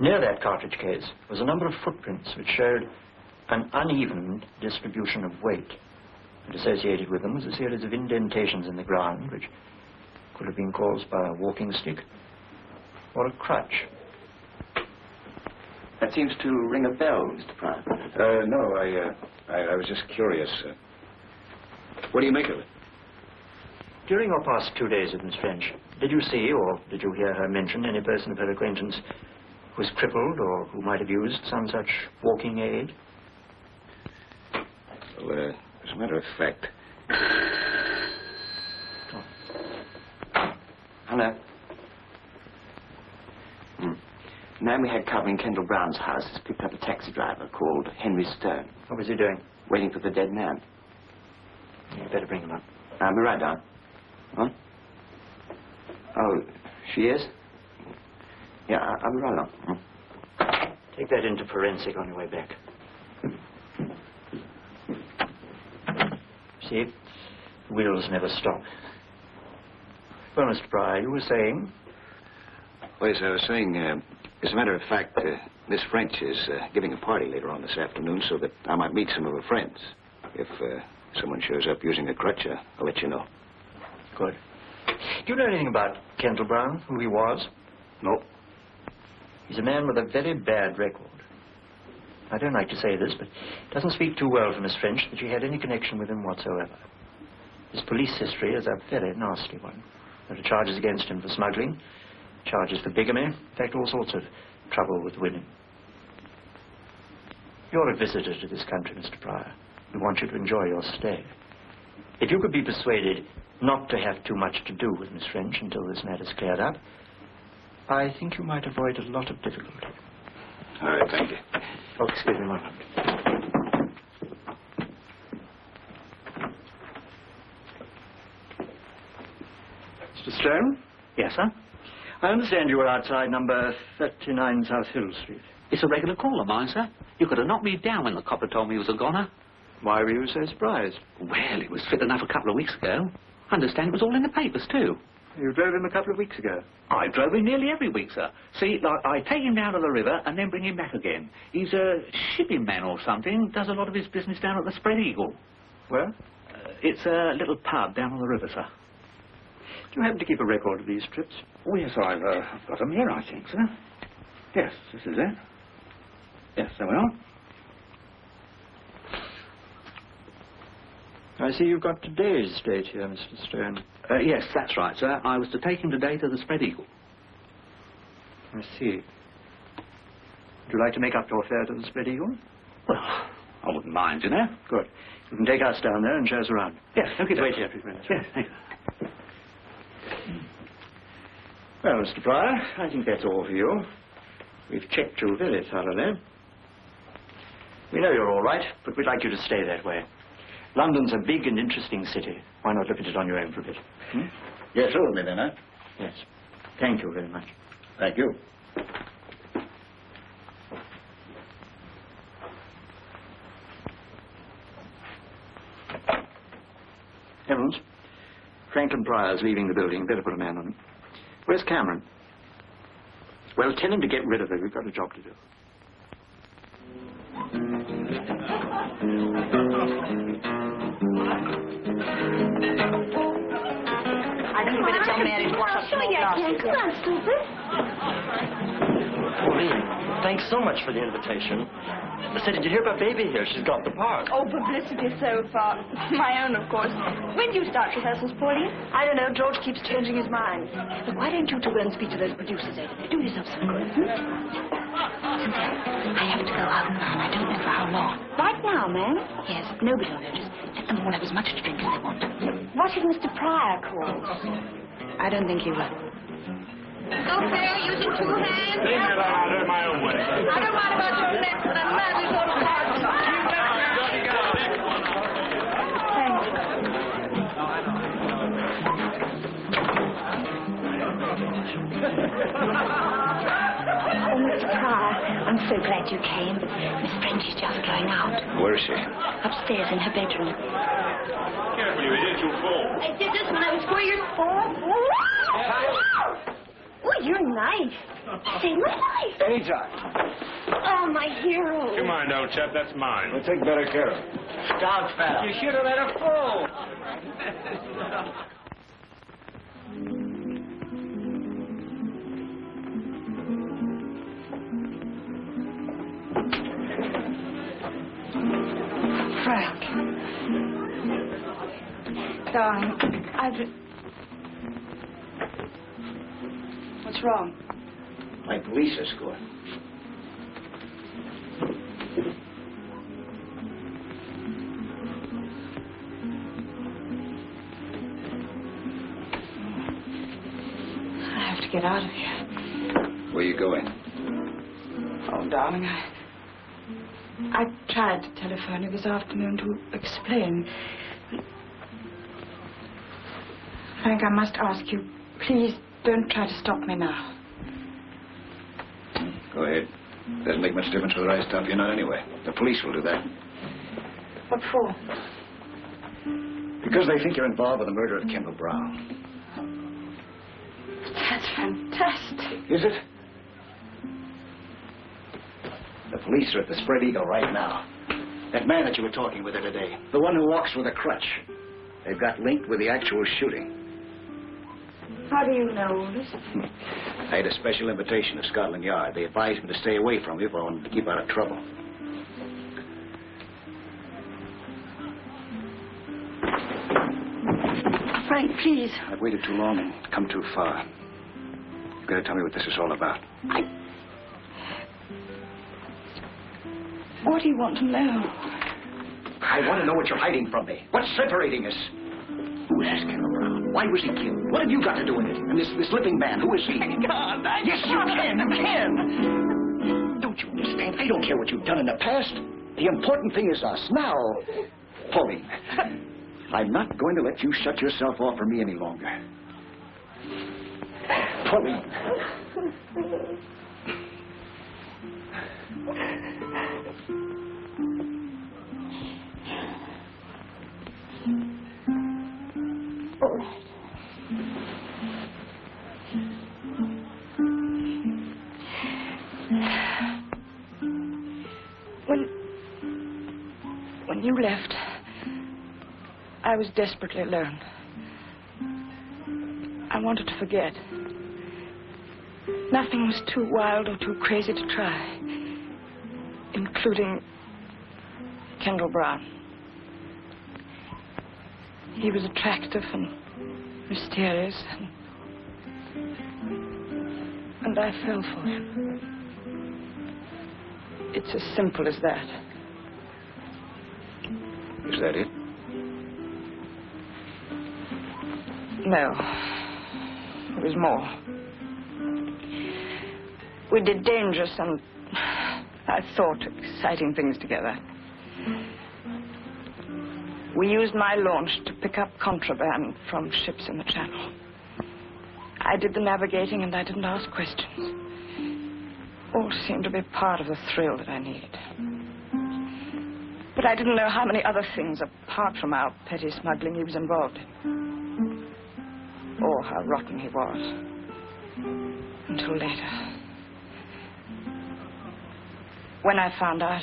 Near that cartridge case was a number of footprints which showed an uneven distribution of weight. And associated with them was a series of indentations in the ground which could have been caused by a walking stick or a crutch. That seems to ring a bell, Mr. Pryor. No, I was just curious. What do you make of it? During your past 2 days with Miss French, did you see or did you hear her mention any person of her acquaintance who was crippled or who might have used some such walking aid? Well, as a matter of fact... Hello. The man we had covering Kendall Brown's house has picked up a taxi driver called Henry Stone. What was he doing? Waiting for the dead man. You'd better bring him up. I'll be right down. Huh? Oh, she is? Yeah, I'll be right along. Take that into forensic on your way back. See? The wheels never stop. Well, Mr. Pryor, you were saying? Well, as I was saying, as a matter of fact, Miss French is giving a party later on this afternoon so that I might meet some of her friends. If someone shows up using a crutch, I'll let you know. Good. Do you know anything about Kendall Brown, who he was? No. He's a man with a very bad record. I don't like to say this, but it doesn't speak too well for Miss French that she had any connection with him whatsoever. His police history is a very nasty one. There are charges against him for smuggling, charges for bigamy, in fact, all sorts of trouble with women. You're a visitor to this country, Mr. Pryor. We want you to enjoy your stay. If you could be persuaded not to have too much to do with Miss French until this matter's cleared up, I think you might avoid a lot of difficulty. All right, thank you. Oh, excuse me one moment. Mr. Stone? Yes, sir? I understand you were outside number 39 South Hill Street. It's a regular call of mine, sir. You could have knocked me down when the copper told me he was a goner. Why were you so surprised? Well, it was fit enough a couple of weeks ago. I understand it was all in the papers, too. You drove him a couple of weeks ago? I drove him nearly every week, sir. See, like, I take him down to the river and then bring him back again. He's a shipping man or something, does a lot of his business down at the Spread Eagle. Where? It's a little pub down on the river, sir. Do you happen to keep a record of these trips? Oh, yes, I've got them here, I think, sir. Yes, this is it. Yes, there we are. I see you've got today's date here, Mr. Stone. Yes, that's right, sir. I was to take him today to the Spread Eagle. I see. Would you like to make up your fare to the Spread Eagle? Well, I wouldn't mind, you know. Good. You can take us down there and show us around. Yes, okay. Wait here, please. Yes, thank you. Well, Mr. Pryor, I think that's all for you. We've checked you very thoroughly. We know you're all right, but we'd like you to stay that way. London's a big and interesting city. Why not look at it on your own for a bit? Yes, sure with me then, huh? Yes. Thank you very much. Thank you. Franklin Pryor's leaving the building. Better put a man on him. Where's Cameron? Well, tell him to get rid of her. We've got a job to do. I think you better tell Mary to wash up some old glasses. Come on, stupid. Pauline, thanks so much for the invitation. I said, did you hear about Baby here? She's got the part. Oh, publicity so far. My own, of course. When do you start rehearsals, Pauline? I don't know. George keeps changing his mind. Look, why don't you two go and speak to those producers, Ed? Do yourself some good. Cynthia, I have to go out now, and I don't know for how long. Right now, ma'am? Yes, nobody will notice. Let them all have as much to drink as they want. What if Mr. Pryor calls? I don't think he will. Okay, using two hands. Leave me alone. I'll do it my own way. I don't mind about your neck, but I'm madly sort of Oh, Mr. Pryor, I'm so glad you came. Miss French is just going out. Where is she? Upstairs in her bedroom. Careful, you idiot, you'll fall. I did this when I was 4 years old. Oh, you're nice. Save my life. Anytime. Oh, my hero. Come on, old chap, that's mine. We'll take better care of it. Stop, fella. You should have let her fall. Frank. Darling, What's wrong? My police escort. I have to get out of here. Where are you going? Oh, darling, I tried to telephone you this afternoon to explain. Frank, I must ask you, please don't try to stop me now. Go ahead. Doesn't make much difference whether I stop you or not anyway. The police will do that. What for? Because they think you're involved with the murder of Kendall Brown. That's fantastic. Is it? The police are at the Spread Eagle right now. That man that you were talking with her today. The one who walks with a crutch. They've got linked with the actual shooting. How do you know all this? I had a special invitation to Scotland Yard. They advised me to stay away from you if I wanted to keep out of trouble. Frank, please. I've waited too long and come too far. You've got to tell me what this is all about. What do you want to know? I want to know what you're hiding from me. What's separating us? Who is this Kendall Brown? Why was he killed? What have you got to do with it? And this Limping Man, who is he? God, Yes, you can. You can. Don't you understand? I don't care what you've done in the past. The important thing is us. Now, Pauline, I'm not going to let you shut yourself off from me any longer. Pauline. All right. When you left, I was desperately alone. I wanted to forget. Nothing was too wild or too crazy to try, including Kendall Brown. He was attractive and mysterious, and I fell for him. It's as simple as that. Is that it? No. There was more. We did dangerous and, I thought, exciting things together. We used my launch to pick up contraband from ships in the Channel. I did the navigating and I didn't ask questions. All seemed to be part of the thrill that I needed. But I didn't know how many other things, apart from our petty smuggling, he was involved in. or how rotten he was. Until later. When I found out,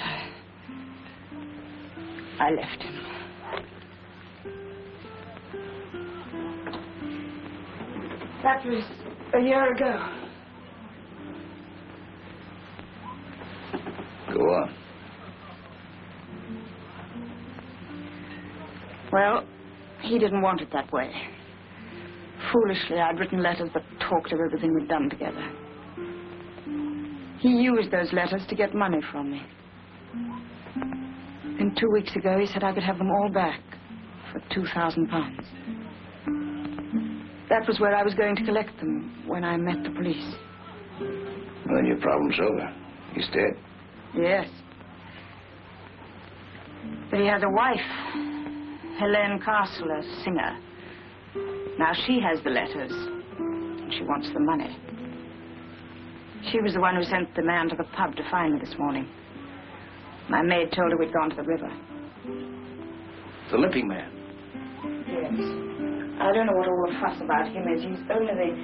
I left him. That was a year ago. Go on. Well, he didn't want it that way. Foolishly, I'd written letters that talked of everything we'd done together. He used those letters to get money from me. Then 2 weeks ago, he said I could have them all back for £2,000. That was where I was going to collect them when I met the police. Well, then your problem's over. He's dead. Yes. But he has a wife, Helene Castle, a singer. Now she has the letters, and she wants the money. She was the one who sent the man to the pub to find me this morning. My maid told her we'd gone to the river. The Limping Man? Yes. I don't know what all the fuss about him is. He's only the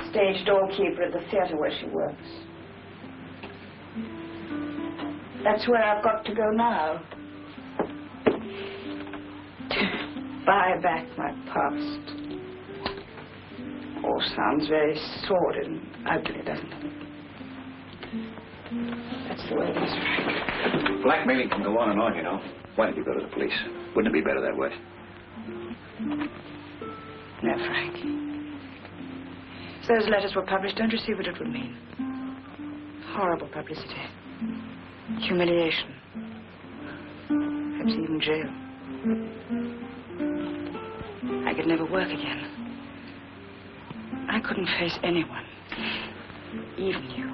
stage doorkeeper at the theatre where she works. That's where I've got to go now. To buy back my past. All sounds very sordid and ugly, doesn't it? That's the way it is, Frank. Blackmailing can go on and on, you know. Why did you go to the police? Wouldn't it be better that way? No, Frank. If those letters were published, don't you see what it would mean? Horrible publicity. Humiliation. Perhaps even jail. I could never work again. I couldn't face anyone. Even you.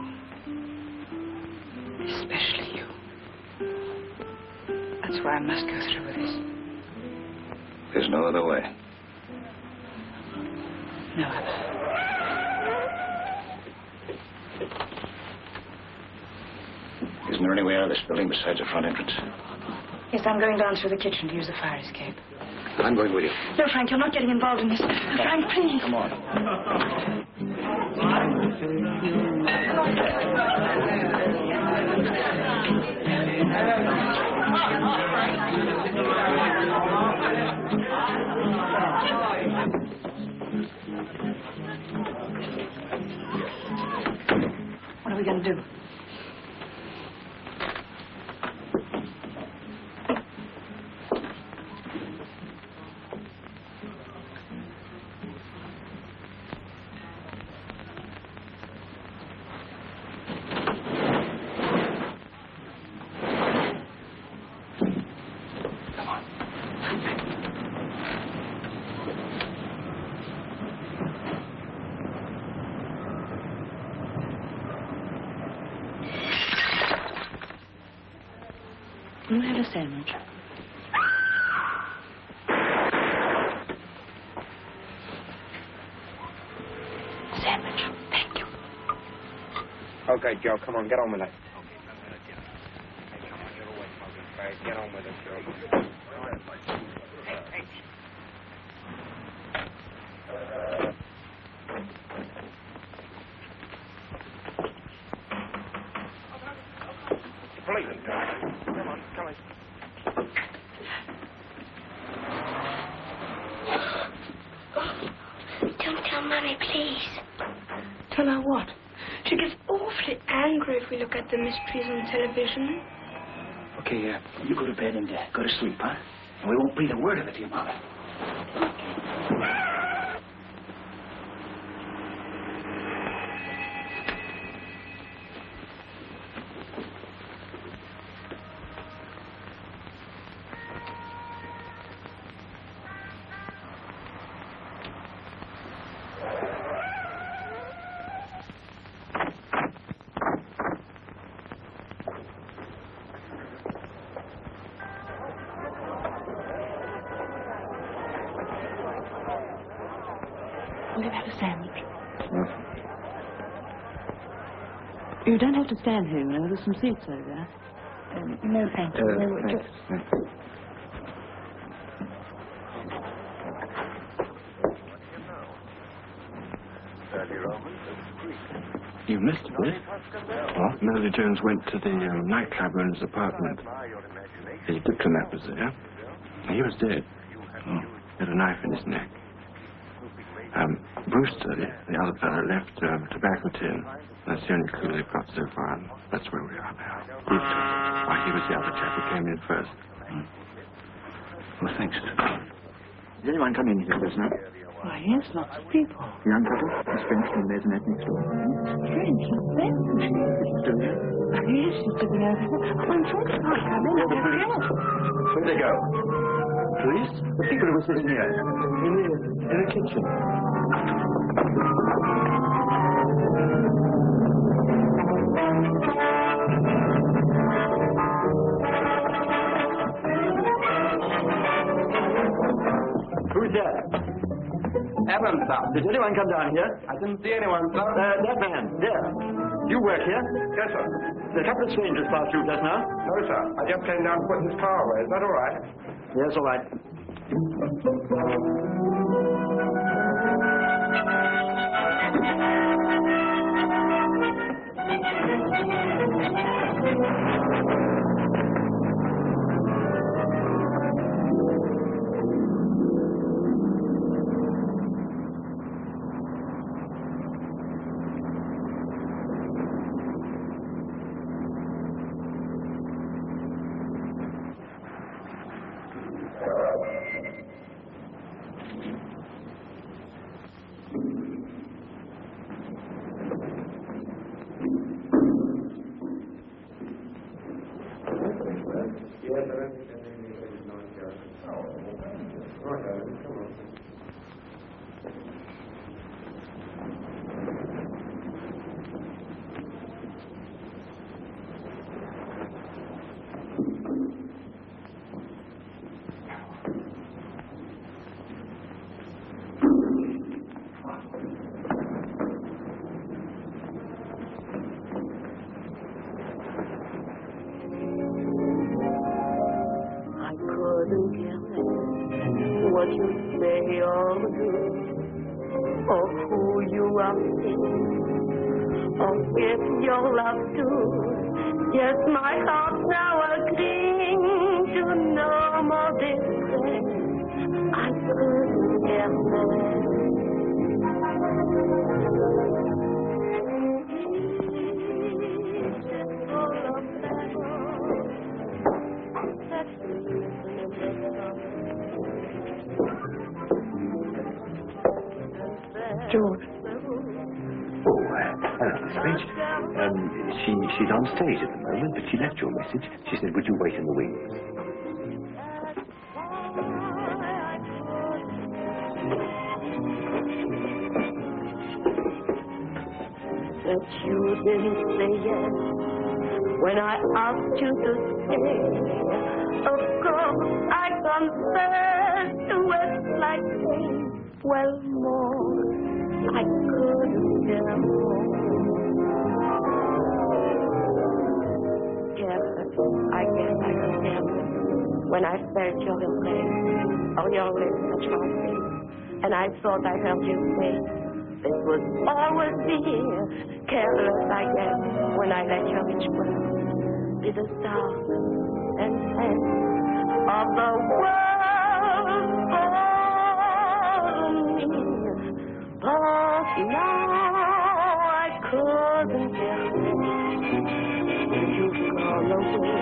Especially you. That's why I must go through with this. There's no other way. No other. Isn't there any way out of this building besides the front entrance? Yes, I'm going down through the kitchen to use the fire escape. I'm going with you. No, Frank, you're not getting involved in this. Frank, please. Come on. What are we going to do? Can you have a sandwich? Sandwich. Thank you. Okay, Joe, come on, get on with it. Get on with it, Joe. Please, come on, come on. Don't tell Mummy, please. Tell her what? She gets awfully angry if we look at the mysteries on television. Okay, you go to bed and go to sleep, huh? And we won't breathe a word of it to your mother. Will you have a sandwich? You don't have to stand here, you know. There's some seats over there. No, thank you. You missed a bit. What? Melody Jones went to the nightclub in his apartment. His diplomat was there. He was dead. Oh. He had a knife in his neck. Brewster, the other fellow, left tobacco tin. That's the only clue they've got so far. And that's where we are now. He was the other chap who came in first. Well, thanks. Did anyone come in here just now? Why, yes, lots of people. Young couple? Miss French and there's an next door. Strange, not them. Still here? Yes, she's sitting over here. Oh, I'm sure it's not coming. Oh, the police. Where'd they go? Police? The people who were sitting here. In the kitchen. Who's that? Evans, sir. Did anyone come down here? I didn't see anyone, sir. That man, there. You work here? Yes, sir. There are a couple of strangers passed through just now. No, sir. I just came down to put his car away. Is that all right? Yes, all right. What you say or do, or who you are in, or if your love do. Yes, my heart now agreeing to no more distress. I couldn't get less. George. Oh, hello, Miss French. She's on stage at the moment, but she left your message. She said, would you wait in the wings? That you didn't say yes when I asked you to stay. Of course, I confess to it like pain. Well, more, I couldn't tell more. Yes, I guess I could tell when I felt your embrace or your lips touch my face, and I thought I heard you say, this would always be here. Careless, I guess, when I let your rich breath be the start and end of the world for me. But now I couldn't help it. You've gone away,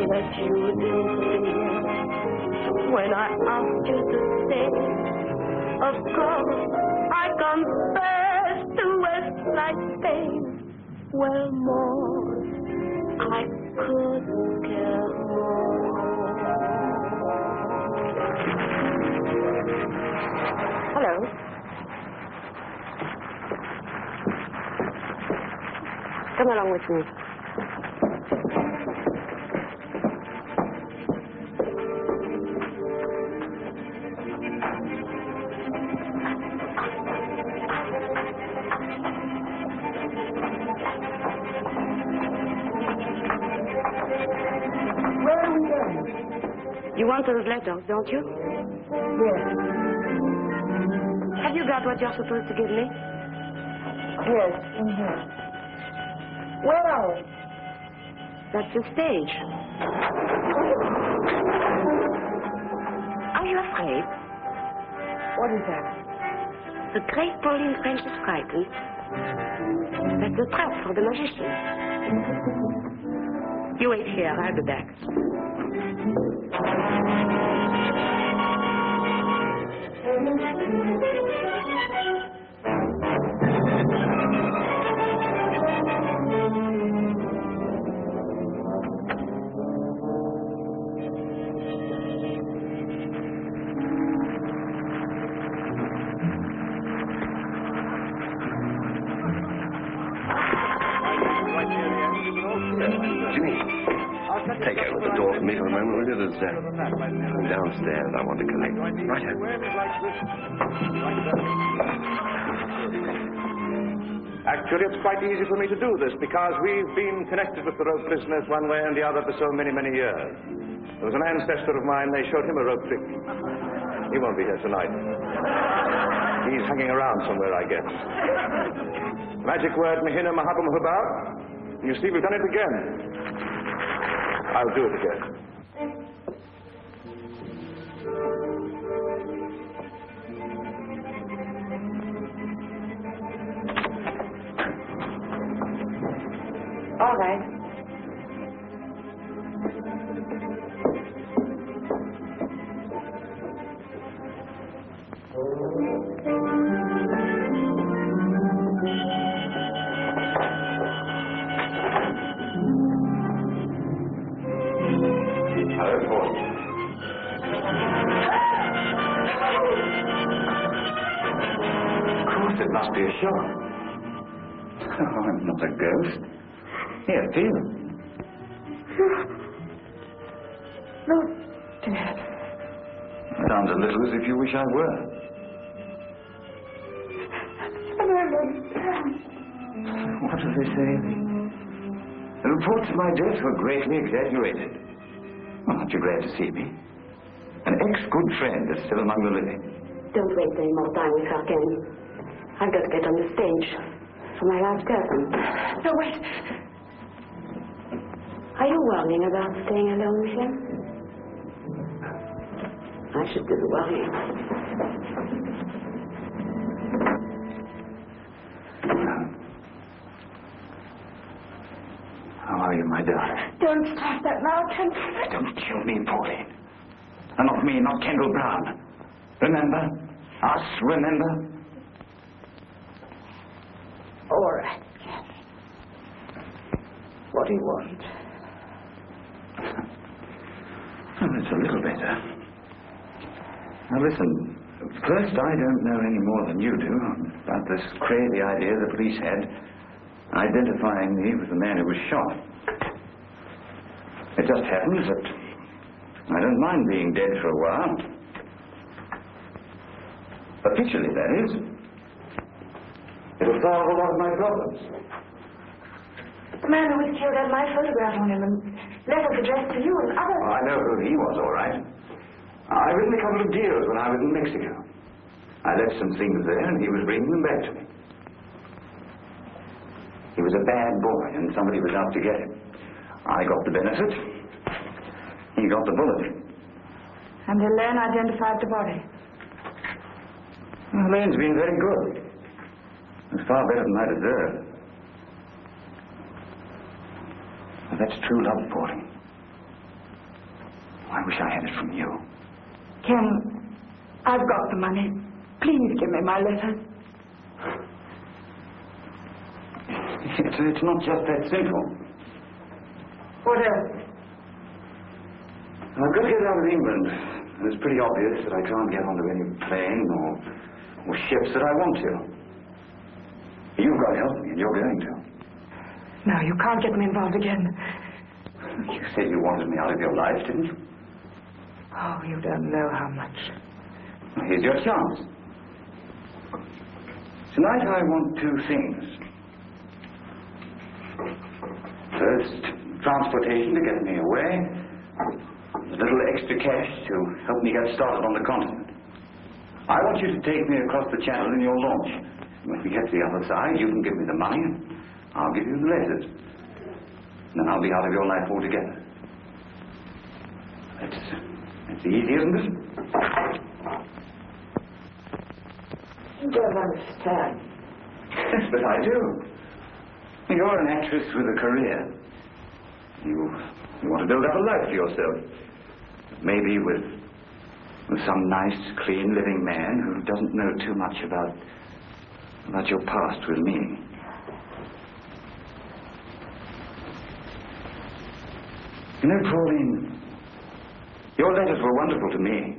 that you didn't say yes when I asked you to stay. Of course, I confess to like pain. Well, more, I couldn't care more. Hello. Come along with me. You want those letters, don't you? Yes. Have you got what you're supposed to give me? Yes, in here. Where are we? That's the stage. Are you afraid? What is that? The great Pauline French is frightened. That's a trap for the magician. You wait here, I'll be back. Jimmy, take over the door for me for a moment, will you? There's something downstairs I want to collect. Right. Actually, it's quite easy for me to do this because we've been connected with the rope business one way and the other for so many, many years. There was an ancestor of mine, they showed him a rope trick. He won't be here tonight. He's hanging around somewhere, I guess. Magic word, Mahina Mahabam Hubab. You see, we've done it again. I'll do it again. All right. It must be a shot. Oh, I'm not a ghost. Here, feel. No, Dad. Sounds a little as if you wish I were. I don't understand. What do they say? The reports of my death were greatly exaggerated. Well, aren't you glad to see me? An ex-good friend is still among the living. Don't waste any more time with her, Ken. I've got to get on the stage for my last curtain. No, wait. Are you worrying about staying alone with him? I should do the worrying. How are you, my darling? Don't stop that now, Ken. Don't kill me, Pauline. And not me, not Kendall Brown. Remember? Us, remember? All right, Ken. What do you want? Well, it's a little better. Now, listen. First, I don't know any more than you do about this crazy idea the police had identifying me with the man who was shot. It just happens that I don't mind being dead for a while. Officially, that is. It'll solve a lot of my problems. The man who was killed had my photograph on him and letters addressed to you and others. Oh, I know who he was, all right. I written a couple of deals when I was in Mexico. I left some things there and he was bringing them back to me. He was a bad boy and somebody was out to get him. I got the benefit. He got the bullet. And Elaine identified the body. Well, Elaine's been very good. It's far better than I deserved. Well, that's true love, Pauline. I wish I had it from you. Ken, I've got the money. Please give me my letters. It's not just that simple. What else? I've got to get out of England. And it's pretty obvious that I can't get onto any plane or ships that I want to. You've got to help me, and you're going to. No, you can't get me involved again. You said you wanted me out of your life, didn't you? Oh, you don't know how much. Well, here's your chance. Tonight I want two things. First, transportation to get me away. A little extra cash to help me get started on the continent. I want you to take me across the channel in your launch. When we get to the other side, you can give me the money, and I'll give you the letters. And then I'll be out of your life altogether. That's easy, isn't it? You don't understand. Yes, but I do. You're an actress with a career. You want to build up a life for yourself. Maybe with some nice, clean, living man who doesn't know too much about your past with me. You know, Pauline, your letters were wonderful to me.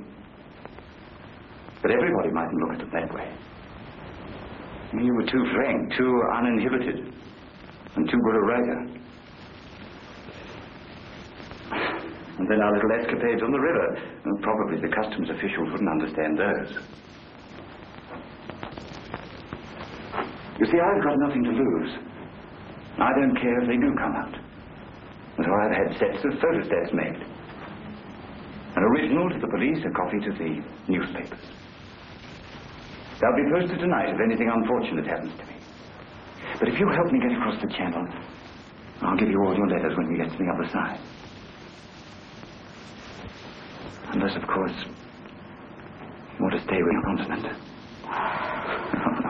But everybody mightn't look at it that way. You were too frank, too uninhibited, and too good a writer. And then our little escapades on the river. And probably the customs officials wouldn't understand those. You see, I've got nothing to lose. I don't care if they do come out. And so I've had sets of photostats made. An original to the police, a copy to the newspapers. They'll be posted tonight if anything unfortunate happens to me. But if you help me get across the channel, I'll give you all your letters when we get to the other side. Unless, of course, you want to stay with your continent.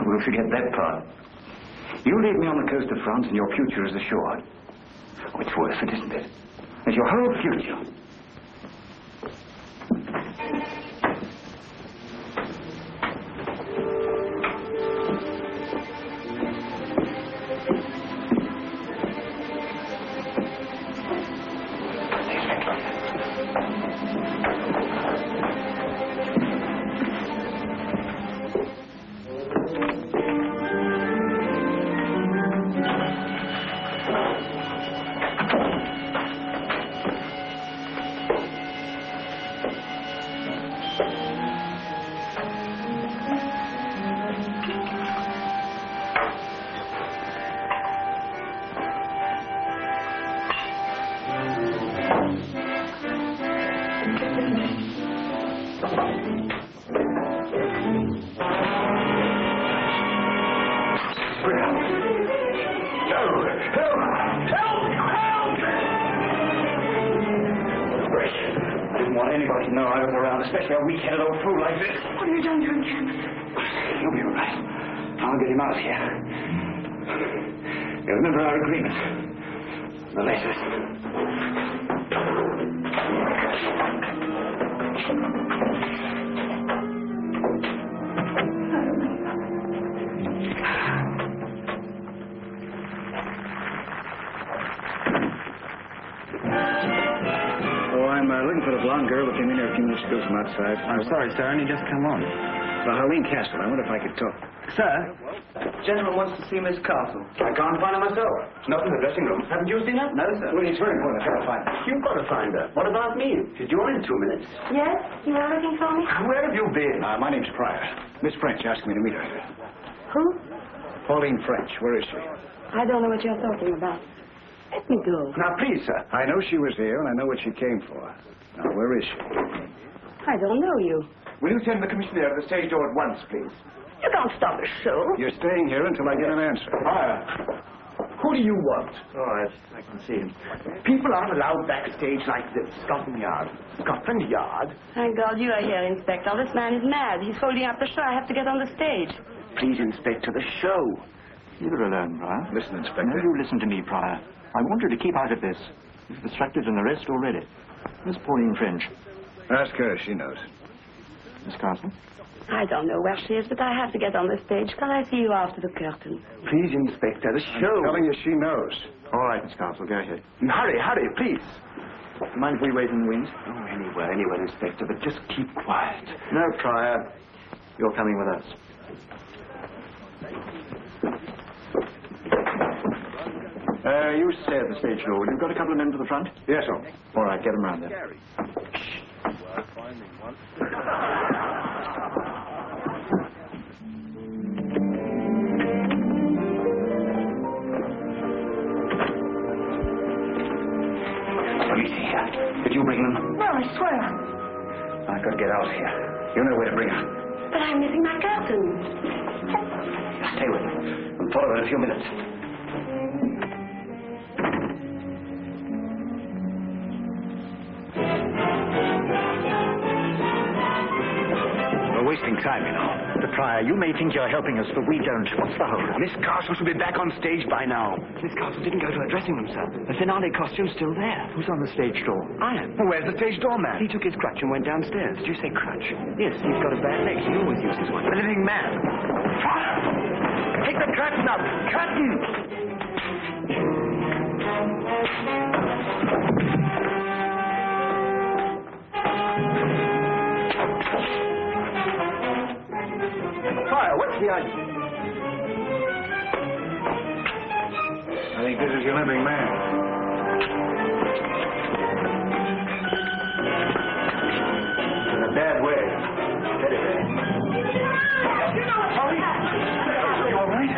We'll forget that part. You leave me on the coast of France and your future is assured. Oh, it's worth it, isn't it? It's your whole future. Especially a weak-headed old fool like this. What have you done to him, Captain? You'll be all right. I'll get him out of here. You remember our agreement? The letters. Looking for the blonde girl who came in here a few minutes ago from outside. I'm sorry, sir. I only just come on. Harleen Castle. I wonder if I could talk. Sir, gentleman wants to see Miss Castle. I can't find her myself. Not in the dressing room. Haven't you seen her? No, sir. Well, it's very important. I've got to find her. You've got to find her. What about me? She's joined in 2 minutes. Yes? You are looking for me? Where have you been? My name's Pryor. Miss French asked me to meet her. Who? Pauline French. Where is she? I don't know what you're talking about. Let me go. Now, please, sir. I know she was here, and I know what she came for. Now, where is she? I don't know you. Will you send the commissioner to the stage door at once, please? You can't stop a show. You're staying here until I get an answer. Who do you want? Oh, I can see him. People aren't allowed backstage like this. Scotland Yard. Scotland Yard? Thank God you are here, Inspector. This man is mad. He's holding up the show. I have to get on the stage. Please, Inspector, the show. Leave her alone, Pryor. Listen, Inspector. No, you listen to me, Pryor. I want you to keep out of this. You've distracted an arrest already. Miss Pauline French. Ask her. She knows. Miss Castle? I don't know where she is, but I have to get on the stage. Can I see you after the curtain? Please, Inspector, the show. I'm telling you, she knows. All right, Miss Castle, go ahead. Hurry, hurry, please. Mind if we wait in the wings? Oh, anywhere, Inspector, but just keep quiet. No, Pryor. You're coming with us. You stay at the stage door. You've got a couple of men to the front? Yes, sir. All right, get them round there. Let me see her. Did you bring them? No, I swear. I've got to get out of here. You know where to bring her. But I'm missing my curtain. Stay with it. We'll follow in a few minutes. We're wasting time, you know. Mr. Pryor, you may think you're helping us, but we don't. What's the hold? Miss Castle should be back on stage by now. Miss Castle didn't go to her dressing room, sir. The finale costume's still there. Who's on the stage door? I am. Well, where's the stage doorman? He took his crutch and went downstairs. Did you say crutch? Yes, he's got a bad leg. He always uses one. The living man. Fire! Take the curtain up! Curtain! Fire, what's the idea? I think this is your living man. In a bad way. Very bad. Are you all right?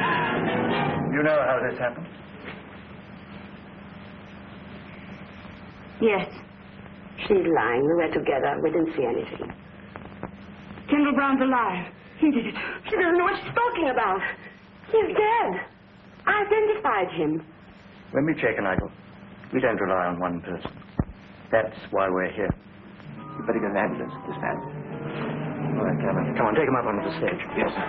You know how this happened? Yes. She's lying. We were together. We didn't see anything. Kendall Brown's alive. He did it. She doesn't know what she's talking about. He's dead. I identified him. When we check an idol, we don't rely on one person. That's why we're here. You better get an ambulance for this man. All right, Cameron. Come on, take him up onto the stage. Yes, sir.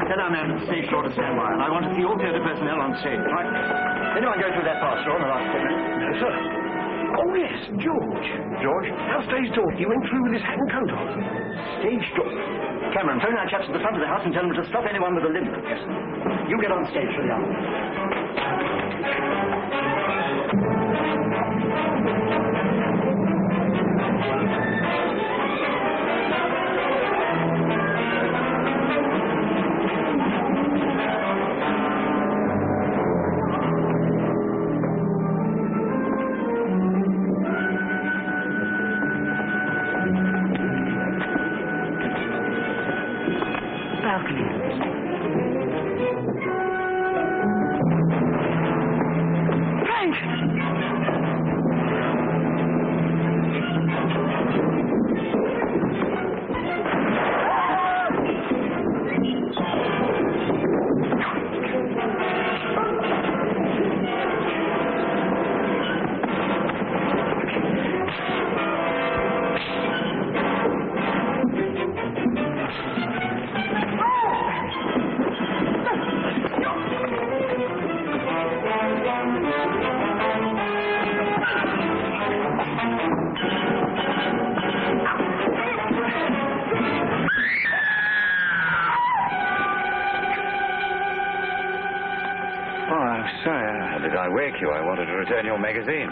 Tell our man at the stage door to stand by, and I want to see all theatre personnel on stage. Right. Anyone go through that pass door in the last 10 minutes? No, sir. Oh, yes, George. George? Our stage door. He went through with his hat and coat on. Stage door. Cameron, phone our chaps at the front of the house and tell them to stop anyone with a limp. Yes. You get on stage for the hour. Did I wake you? I wanted to return your magazine.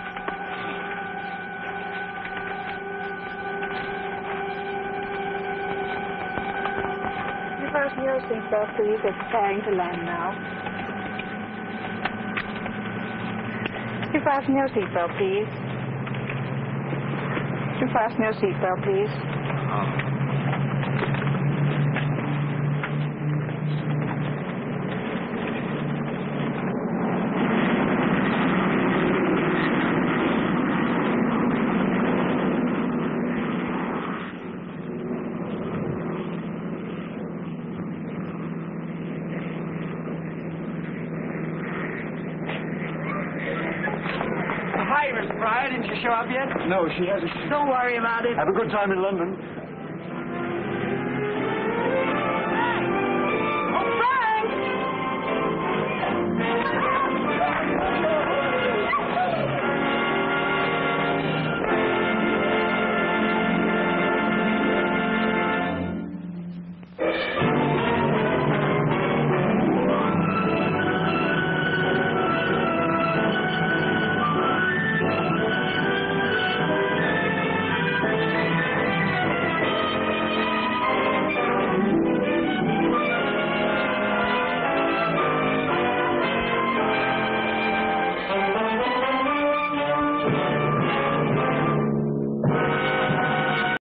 You fasten your seatbelt, please. It's preparing to land now. You fasten your seatbelt, please. You fasten your seatbelt, please. Hi, Miss Pryor. Didn't you show up yet? No, she hasn't. Don't worry about it. Have a good time in London.